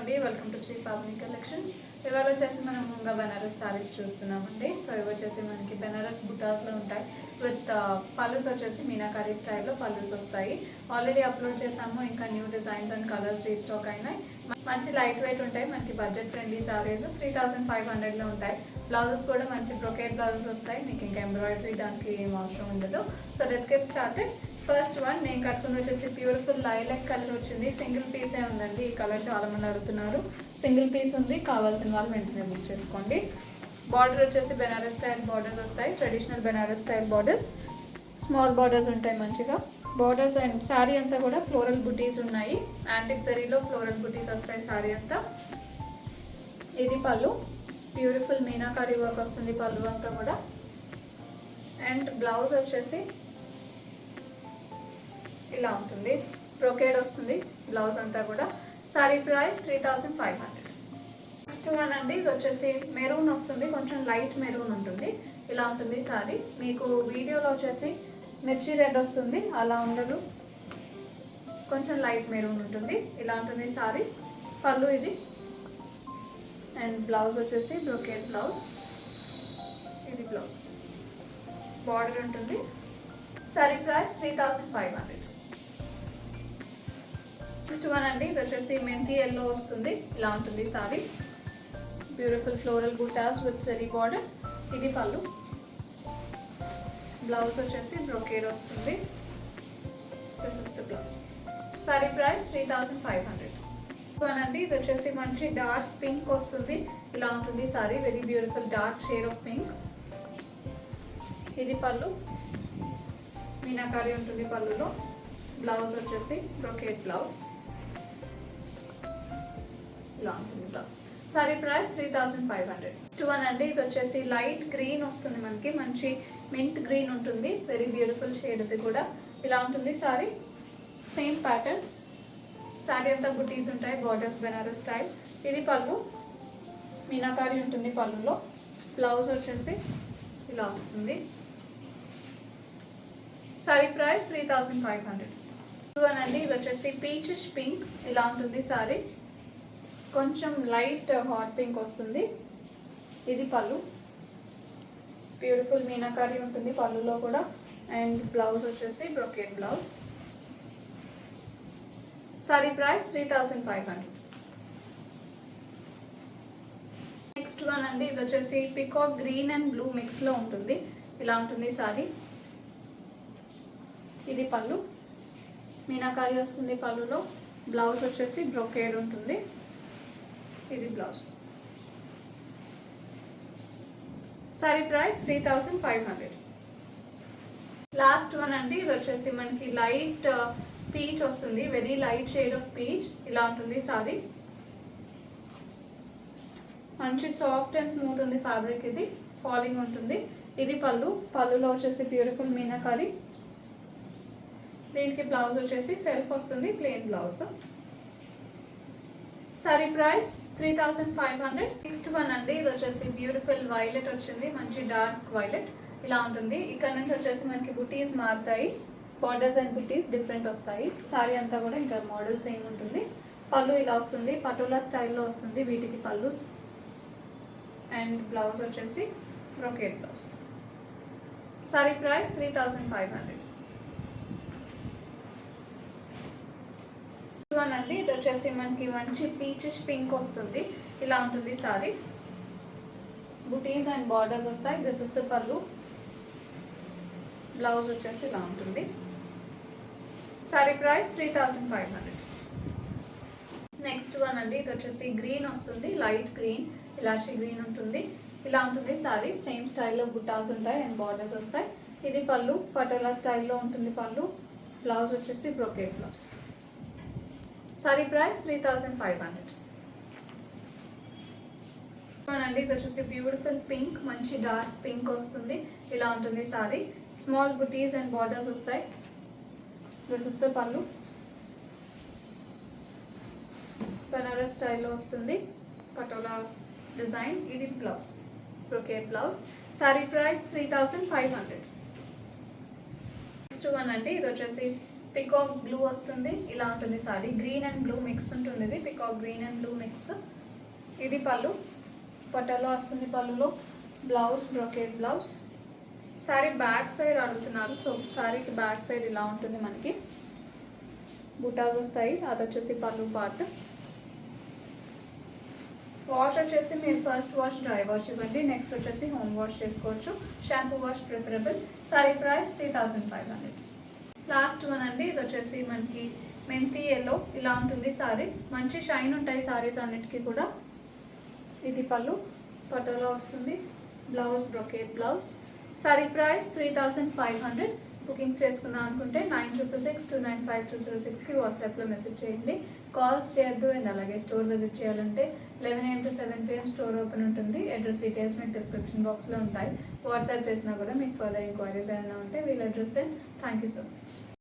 అండి, welcome to Shri Pavani collections. ఇవాళ వచ్చేసి మనం ముంగా బెనారస్ సారీస్ చూస్తున్నామండి. సో ఇవి వచ్చేసి మనకి బెనారస్ బుటాస్లో ఉంటాయి. విత్ పల్లూస్ వచ్చేసి మీనాకారీ స్టైల్లో పల్లూస్ వస్తాయి. ఆల్రెడీ అప్లోడ్ చేసాము, ఇంకా new designs and colours restock అయినాయి. మంచి లైట్ వెయిట్ ఉంటాయి, మనకి బడ్జెట్ ఫ్రెండ్లీ సారీస్ 3500లో ఉంటాయి. బ్లౌజెస్ కూడా మంచి బ్రొకేట్ బ్లౌజెస్ వస్తాయి, మీకు ఇంకా ఎంబ్రాయిడరీ దానికి ఏం అవసరం ఉండదు. So let's get started. First one నేను కట్టుకుంది వచ్చేసి బ్యూటిఫుల్ లైలాక్ కలర్ వచ్చింది. సింగిల్ పీసే ఉందండి, ఈ కలర్ చాలా మంది అడుగుతున్నారు. సింగిల్ పీస్ ఉంది, కావాల్సిన వాళ్ళు వెంటనే బుక్ చేసుకోండి. బార్డర్ వచ్చేసి బెనారస్ స్టైల్ బార్డర్స్ వస్తాయి, traditional Banaras style borders, small borders ఉంటాయి మంచిగా బార్డర్స్. అండ్ శారీ అంతా కూడా ఫ్లోరల్ బుటీస్ ఉన్నాయి, యాంటిక్ జరీలో ఫ్లోరల్ బుటీస్ వస్తాయి శారీ అంతా. ఇది పళ్ళు, బ్యూటిఫుల్ మీనాకారీ వర్క్ వస్తుంది పళ్ళు అంతా కూడా. అండ్ బ్లౌజ్ వచ్చేసి ఇలా ఉంటుంది, బ్రొకేడ్ వస్తుంది బ్లౌజ్ అంతా కూడా. Sorry price 3500. నెక్స్ట్ వన్ అండి, ఇది వచ్చేసి మెరూన్ వస్తుంది, కొంచెం లైట్ మెరూన్ ఉంటుంది. ఇలా ఉంటుంది సారీ. మీకు వీడియోలో వచ్చేసి మిర్చి రెడ్ వస్తుంది, అలా ఉండదు, కొంచెం లైట్ మెరూన్ ఉంటుంది. ఇలా ఉంటుంది సారీ. పళ్ళు ఇది. అండ్ బ్లౌజ్ వచ్చేసి బ్రొకేడ్ బ్లౌజ్, ఇది బ్లౌజ్. బార్డర్ ఉంటుంది. Sorry price 3500. నెక్స్ట్ వన్ అండి, ఇది వచ్చేసి మెంతి ఎల్లో వస్తుంది. ఇలా ఉంటుంది sorry. Beautiful floral buttas with zari border. ఇది పళ్ళు. బ్లౌజ్ వచ్చేసి బ్రొకేడ్ వస్తుంది. This is the blouse. Sorry price 3500. One అండి, ఇది వచ్చేసి మంచి డార్క్ పింక్ వస్తుంది. ఇలా ఉంటుంది sorry, very beautiful dark shade of pink. ఇది పళ్ళు, మీనాకారీ ఉంటుంది పళ్ళులో. బ్లౌజ్ వచ్చేసి బ్రొకేడ్ బ్లౌజ్. ఇలా ఉంటుంది blouse. Sorry price 3500. Next one అండి, ఇది వచ్చేసి లైట్ గ్రీన్ వస్తుంది మనకి, మంచి మింట్ గ్రీన్ ఉంటుంది, వెరీ బ్యూటిఫుల్ షేడ్. ఇది కూడా ఇలా ఉంటుంది సారీ. సేమ్ ప్యాటర్న్, సారీ అంతా బుటీస్ ఉంటాయి, బార్డర్స్ బెనారస్ స్టైల్. ఇది పళ్ళు, మీనాకారీ ఉంటుంది పళ్ళులో. బ్లౌజ్ వచ్చేసి ఇలా వస్తుంది. Sorry price 3500. అండి, ఇది వచ్చేసి పీచిష్ పింక్. ఇలా ఉంటుంది సారీ, కొంచెం లైట్ హాట్ పింక్ వస్తుంది. ఇది పళ్ళు, బ్యూటిఫుల్ మీనాకారీ ఉంటుంది పళ్ళులో కూడా. అండ్ బ్లౌజ్ వచ్చేసి brocade blouse. Sorry price 3500. Next one అండి, ఇది వచ్చేసి పికాక్ గ్రీన్ అండ్ బ్లూ మిక్స్లో ఉంటుంది. ఇలా ఉంటుంది సారీ. ఇది పళ్ళు, మీనాకారీ వస్తుంది పళ్ళులో. బ్లౌజ్ వచ్చేసి బ్రొకేడ్ ఉంటుంది. ఇది blouse. Sorry price 3500. Last one అండి, ఇది వచ్చేసి మనకి లైట్ పీచ్ వస్తుంది, very light shade of peach. ఇలా ఉంటుంది సారీ. మంచి సాఫ్ట్ అండ్ స్మూత్ ఉంది ఫ్యాబ్రిక్, ఇది ఫాలింగ్ ఉంటుంది. ఇది పళ్ళు, పళ్ళులో వచ్చేసి బ్యూటిఫుల్ మీనాకారీ. దీనికి బ్లౌజ్ వచ్చేసి సెల్ఫ్ వస్తుంది, plain blouse. Sorry price 3500. Next one అండి, ఇది వచ్చేసి బ్యూటిఫుల్ వైలెట్ వచ్చింది, మంచి డార్క్ వైలెట్. ఇలా ఉంటుంది. ఇక్కడ నుంచి వచ్చేసి మనకి బుటీస్ మారుతాయి, బార్డర్స్ అండ్ బుటీస్ డిఫరెంట్ వస్తాయి. సారీ అంతా కూడా ఇంకా మోడల్ సేమ్ ఉంటుంది. పళ్ళు ఇలా వస్తుంది, పటోలా స్టైల్లో వస్తుంది వీటికి పళ్ళు. అండ్ బ్లౌజ్ వచ్చేసి brocade blouse. Sorry price 3500. One అండి, ఇది వచ్చేసి మనకి మంచి పీచిష్ పింక్ వస్తుంది. ఇలా ఉంటుంది సారీ. బుటీస్ అండ్ బార్డర్స్ వస్తాయి. దిస్ ఇస్ ద పళ్ళు. బ్లౌజ్ వచ్చేసి ఇలా ఉంటుంది. Sorry price 3500. నెక్స్ట్ వన్ అండి, ఇది వచ్చేసి గ్రీన్ వస్తుంది, లైట్ గ్రీన్, ఇలాచి గ్రీన్ ఉంటుంది. ఇలా ఉంటుంది సారీ. సేమ్ స్టైల్లో బుటాస్ ఉంటాయి అండ్ బార్డర్స్ వస్తాయి. ఇది పళ్ళు, పటోలా స్టైల్లో ఉంటుంది పళ్ళు. బ్లౌజ్ వచ్చేసి బ్రొకేడ్ బ్లౌజ్. Sorry price 3500. అండి, ఇది వచ్చేసి బ్యూటిఫుల్ పింక్, మంచి డార్క్ పింక్ వస్తుంది. ఇలా ఉంటుంది sorry. Small buttis and borders వస్తాయి. దిస్ ఇస్ ద పళ్ళు, బనారస్ స్టైల్లో వస్తుంది, పటోలా డిజైన్. ఇది blouse, brocade blouse. Sorry price 3500. Next one అండి, ఇది వచ్చేసి పికాక్ బ్లూ వస్తుంది. ఇలా ఉంటుంది sorry. Green and blue mix ఉంటుంది. ఇది peacock green and blue mix. ఇది పళ్ళు, పట్టలో వస్తుంది. పళ్ళులో blouse brocade blouse. Sorry back side అడుగుతున్నారు, సో సారీకి బ్యాక్ సైడ్ ఇలా ఉంటుంది. మనకి బుటాస్ వస్తాయి. అది వచ్చేసి పళ్ళు పార్ట్. వాష్ వచ్చేసి మీరు ఫస్ట్ వాష్ డ్రై వాష్ ఇవ్వండి, నెక్స్ట్ వచ్చేసి హోమ్ వాష్ చేసుకోవచ్చు. Shampoo wash preferable. Sorry price 3500. Last one అండి, ఇది వచ్చేసి మనకి మెంతి ఎల్లో. ఇలా ఉంటుంది సారీ. మంచి షైన్ ఉంటాయి సారీస్ అన్నిటికీ కూడా. ఇది పళ్ళు, పట్టులో వస్తుంది. Blouse brocade blouse. Sorry price 3500. Bookings చేసుకుందాం అనుకుంటే 9662952206కి వాట్సాప్లో మెసేజ్ చేయండి. కాల్స్ చేయొద్దు. అండ్ అలాగే స్టోర్ విజిట్ చేయాలంటే 11 AM to 7 PM store open ఉంటుంది. అడ్రస్ డీటెయిల్స్ మీకు డిస్క్రిప్షన్ బాక్స్లో ఉంటాయి. వాట్సాప్ చేసినా కూడా మీకు ఫర్దర్ ఎంక్వైరీస్ ఏమైనా ఉంటే we'll address. Then thank you so much.